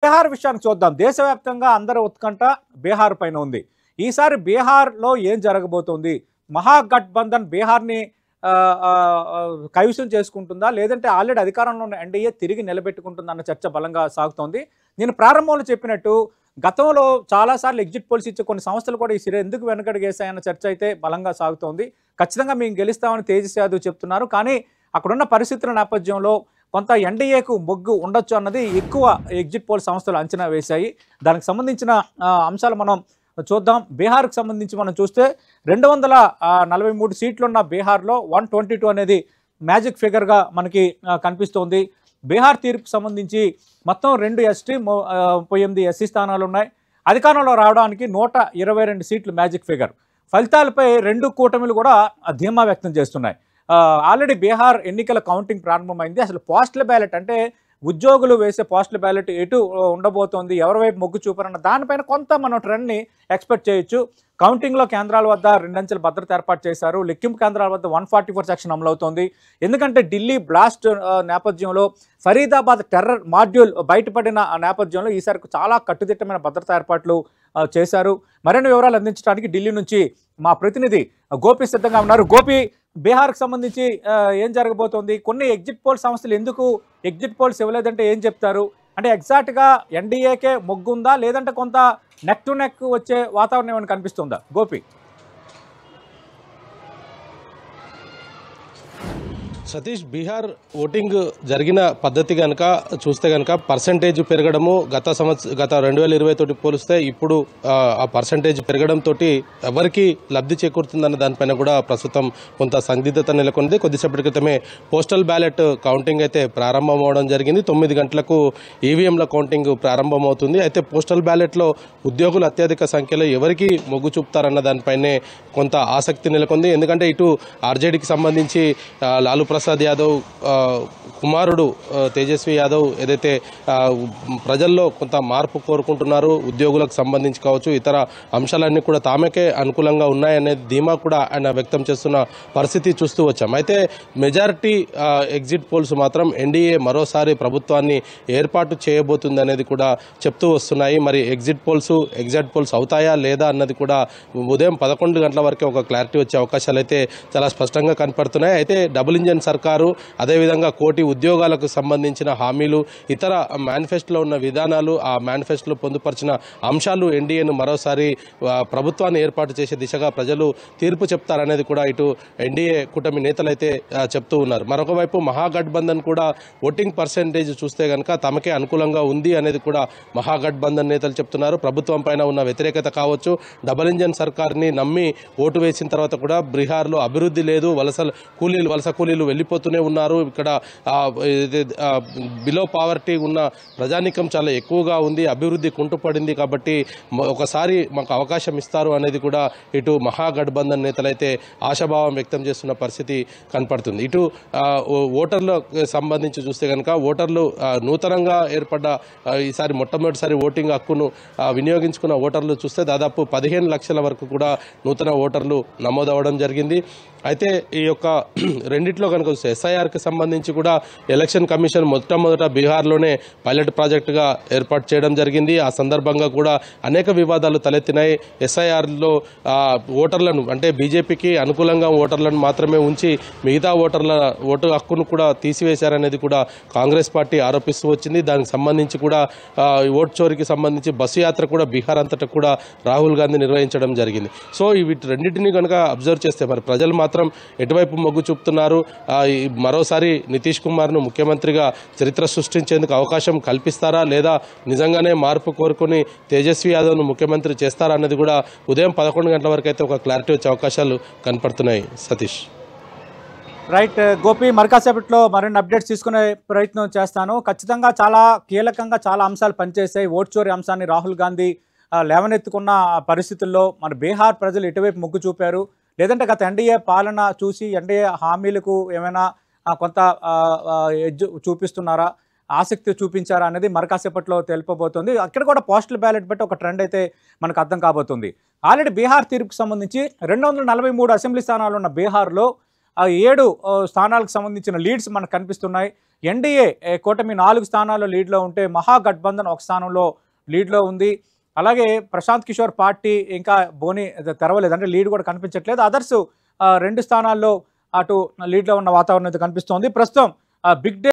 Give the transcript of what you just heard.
బీహార్ విషయాన్ని చూద్దాం. దేశవ్యాప్తంగా అందరి ఉత్కంఠ బీహార్ పైన ఉంది. ఈసారి బీహార్‌లో ఏం జరగబోతోంది? మహాగఠబంధన్ బీహార్‌ని కైవసం చేసుకుంటుందా? లేదంటే ఆల్రెడీ అధికారంలో ఉన్న ఎన్‌డీఏ తిరిగి నిలబెట్టుకుంటుందన్న చర్చ బలంగా సాగుతోంది. నేను ప్రారంభంలో చెప్పినట్టు గతంలో చాలా సార్లు ఎగ్జిట్ పోల్స్ ఇచ్చే కొన్ని సంస్థలు కూడా ఈ ఎందుకు వెనకడుగేశాయన్న చర్చ అయితే బలంగా సాగుతోంది. ఖచ్చితంగా మేము గెలుస్తామని తేజస్వి యాదవ్ చెప్తున్నారు. కానీ అక్కడున్న పరిస్థితుల నేపథ్యంలో కొంత ఎన్‌డీఏకు మొగ్గు ఉండొచ్చు అన్నది ఎక్కువ ఎగ్జిట్ పోల్ సంస్థలు అంచనా వేశాయి. దానికి సంబంధించిన అంశాలు మనం చూద్దాం. బీహార్‌కి సంబంధించి మనం చూస్తే 243 సీట్లున్న బీహార్‌లో 122 అనేది మ్యాజిక్ ఫిగర్‌గా మనకి కనిపిస్తోంది. బీహార్ తీర్పుకు సంబంధించి మొత్తం 2 ఎస్టీ 38 ఎస్సీ స్థానాలు ఉన్నాయి. అధికారంలో రావడానికి 122 సీట్లు మ్యాజిక్ ఫిగర్. ఫలితాలపై 2 కూటమిలు కూడా ధీమా వ్యక్తం చేస్తున్నాయి. ఆల్రెడీ బీహార్ ఎన్నికల కౌంటింగ్ ప్రారంభమైంది. అసలు పోస్టల్ బ్యాలెట్ అంటే ఉద్యోగులు వేసే పోస్టల్ బ్యాలెట్ ఎటు ఉండబోతోంది, ఎవరి వైపు మొగ్గు చూపారన్న దానిపైన కొంత మనం ట్రెండ్ని ఎక్స్పెక్ట్ చేయొచ్చు. కౌంటింగ్లో కేంద్రాల వద్ద 2 అంచెల భద్రత ఏర్పాటు చేశారు. లెక్కింపు కేంద్రాల వద్ద 144 సెక్షన్ అమలవుతోంది. ఎందుకంటే ఢిల్లీ బ్లాస్ట్ నేపథ్యంలో ఫరీదాబాద్ టెర్రర్ మాడ్యూల్ బయటపడిన నేపథ్యంలో ఈసారి చాలా కట్టుదిట్టమైన భద్రతా ఏర్పాట్లు చేశారు. మరిన్ని వివరాలు అందించడానికి ఢిల్లీ నుంచి మా ప్రతినిధి గోపి సిద్ధంగా ఉన్నారు. గోపి, బీహార్కి సంబంధించి ఏం జరగబోతోంది? కొన్ని ఎగ్జిట్ పోల్ సంస్థలు ఎందుకు ఎగ్జిట్ పోల్స్ ఇవ్వలేదంటే ఏం చెప్తారు? అంటే ఎగ్జాక్ట్గా ఎన్డీఏకే మొగ్గుందా, లేదంటే కొంత నెక్ టు నెక్ వచ్చే వాతావరణం ఏమైనా కనిపిస్తుందా గోపి? సతీష్, బీహార్ ఓటింగ్ జరిగిన పద్ధతి కనుక చూస్తే కనుక పర్సంటేజ్ పెరగడము గత 2020 పోలిస్తే ఇప్పుడు ఆ పర్సంటేజ్ పెరగడంతో ఎవరికి లబ్ధి చేకూరుతుందన్న దానిపైన కూడా ప్రస్తుతం కొంత సందిగ్ధత నెలకొంది. కొద్దిసేపటి క్రితమే పోస్టల్ బ్యాలెట్ కౌంటింగ్ అయితే ప్రారంభం అవడం జరిగింది. 9 గంటలకు ఈవీఎంల కౌంటింగ్ ప్రారంభమవుతుంది. అయితే పోస్టల్ బ్యాలెట్లో ఉద్యోగులు అత్యధిక సంఖ్యలో ఎవరికి మొగ్గు చూపుతారన్న దానిపైనే కొంత ఆసక్తి నెలకొంది. ఎందుకంటే ఇటు ఆర్జేడీకి సంబంధించి లాలూ ప్రసాద్ యాదవ్ కుమారుడు తేజస్వి యాదవ్ ఏదైతే ప్రజల్లో కొంత మార్పు కోరుకుంటున్నారు, ఉద్యోగులకు సంబంధించి కావచ్చు, ఇతర అంశాలన్నీ కూడా తామకే అనుకూలంగా ఉన్నాయనే ధీమా కూడా ఆయన వ్యక్తం చేస్తున్న పరిస్థితి చూస్తూ వచ్చాం. అయితే మెజారిటీ ఎగ్జిట్ పోల్స్ మాత్రం ఎన్డీఏ మరోసారి ప్రభుత్వాన్ని ఏర్పాటు చేయబోతుంది అనేది కూడా చెప్తూ వస్తున్నాయి. మరి ఎగ్జిట్ పోల్స్ అవుతాయా లేదా అన్నది కూడా ఉదయం 11 గంటల వరకే ఒక క్లారిటీ వచ్చే అవకాశాలు అయితే చాలా స్పష్టంగా కనపడుతున్నాయి. అయితే డబుల్ ఇంజన్ సర్కారు, అదేవిధంగా కోటి ఉద్యోగాలకు సంబంధించిన హామీలు, ఇతర మేనిఫెస్టోలో ఉన్న విధానాలు, ఆ మేనిఫెస్టోలో పొందుపరిచిన అంశాలు ఎన్డీఏను మరోసారి ప్రభుత్వాన్ని ఏర్పాటు చేసే దిశగా ప్రజలు తీర్పు చెప్తారనేది కూడా ఇటు ఎన్డీఏ కూటమి నేతలైతే చెప్తూ ఉన్నారు. మరొక వైపు మహాగఠబంధన్ కూడా ఓటింగ్ పర్సెంటేజ్ చూస్తే కనుక తమకే అనుకూలంగా ఉంది అనేది కూడా మహాగఠబంధన్ నేతలు చెప్తున్నారు. ప్రభుత్వం పైన ఉన్న వ్యతిరేకత కావచ్చు, డబుల్ ఇంజన్ సర్కార్ని నమ్మి ఓటు వేసిన తర్వాత కూడా బీహార్లో అభివృద్ధి లేదు, వలస కూలీలు వెళ్ళిపోతూనే ఉన్నారు. ఇక్కడ బిలో పావర్టీ ఉన్న ప్రజానీకం చాలా ఎక్కువగా ఉంది, అభివృద్ధి కుంటుపడింది. కాబట్టి ఒకసారి మాకు అవకాశం ఇస్తారు అనేది కూడా ఇటు మహాగఠబంధన్ నేతలైతే ఆశాభావం వ్యక్తం చేస్తున్న పరిస్థితి కనపడుతుంది. ఇటు ఓటర్లకు సంబంధించి చూస్తే కనుక ఓటర్లు నూతనంగా ఏర్పడ్డ ఈసారి మొట్టమొదటిసారి ఓటింగ్ హక్కును వినియోగించుకున్న ఓటర్లు చూస్తే దాదాపు 15 లక్షల వరకు కూడా నూతన ఓటర్లు నమోదవడం జరిగింది. అయితే ఈ యొక్క రెండిట్లో కనుక చూస్తే ఎస్ఐఆర్కి సంబంధించి కూడా ఎలక్షన్ కమిషన్ మొట్టమొదట బీహార్లోనే పైలట్ ప్రాజెక్టుగా ఏర్పాటు చేయడం జరిగింది. ఆ సందర్భంగా కూడా అనేక వివాదాలు తలెత్తినాయి. ఎస్ఐఆర్లో ఓటర్లను అంటే బీజేపీకి అనుకూలంగా ఓటర్లను మాత్రమే ఉంచి మిగతా ఓటర్ల ఓటు హక్కును కూడా తీసివేశారనేది కూడా కాంగ్రెస్ పార్టీ ఆరోపిస్తూ వచ్చింది. దానికి సంబంధించి కూడా ఓటు చోరీకి సంబంధించి బస్సు యాత్ర కూడా బీహార్ అంతటా కూడా రాహుల్ గాంధీ నిర్వహించడం జరిగింది. సో వీటి రెండింటినీ కనుక అబ్జర్వ్ చేస్తే మరి ప్రజలు మాత్రం ఎటువైపు మొగ్గు చూపుతున్నారు? మరోసారి నితీష్ కుమార్ను ముఖ్యమంత్రిగా చరిత్ర సృష్టించేందుకు అవకాశం కల్పిస్తారా, లేదా నిజంగానే మార్పు కోరుకుని తేజస్వి యాదవ్ను ముఖ్యమంత్రి చేస్తారా అన్నది కూడా ఉదయం 11 గంటల వరకు అయితే ఒక క్లారిటీ వచ్చే అవకాశాలు కనపడుతున్నాయి. సతీష్, రైట్ గోపి, మరికాసేపట్లో మరిన్ని అప్డేట్స్ తీసుకునే ప్రయత్నం చేస్తాను. ఖచ్చితంగా చాలా కీలకంగా చాలా అంశాలు పనిచేసాయి. ఓటు చోరీ అంశాన్ని రాహుల్ గాంధీ లేవనెత్తుకున్న పరిస్థితుల్లో మన బీహార్ ప్రజలు ఎటువైపు మొగ్గు చూపారు, లేదంటే గత ఎన్డీఏ పాలన చూసి ఎన్డీఏ హామీలకు ఏమైనా కొంత ఎడ్జ్ చూపిస్తున్నారా, ఆసక్తి చూపించారా అనేది మరికాసేపట్లో తెలిపబోతుంది. అక్కడ కూడా పోస్టల్ బ్యాలెట్ బట్టి ఒక ట్రెండ్ అయితే మనకు అర్థం కాబోతుంది. ఆల్రెడీ బీహార్ తీర్పుకు సంబంధించి 243 అసెంబ్లీ స్థానాలు ఉన్న బీహార్లో 7 స్థానాలకు సంబంధించిన లీడ్స్ మనకు కనిపిస్తున్నాయి. ఎన్డీఏ కూటమి 4 స్థానాల్లో లీడ్లో ఉంటే మహాగఠబంధన్ 1 స్థానంలో లీడ్లో ఉంది. అలాగే ప్రశాంత్ కిషోర్ పార్టీ ఇంకా బోని తెరవలేదు, అంటే లీడ్ కూడా కనిపించట్లేదు. అదర్స్ 2 స్థానాల్లో అటు లీడ్లో ఉన్న వాతావరణం అయితే కనిపిస్తోంది. ప్రస్తుతం బిగ్ డే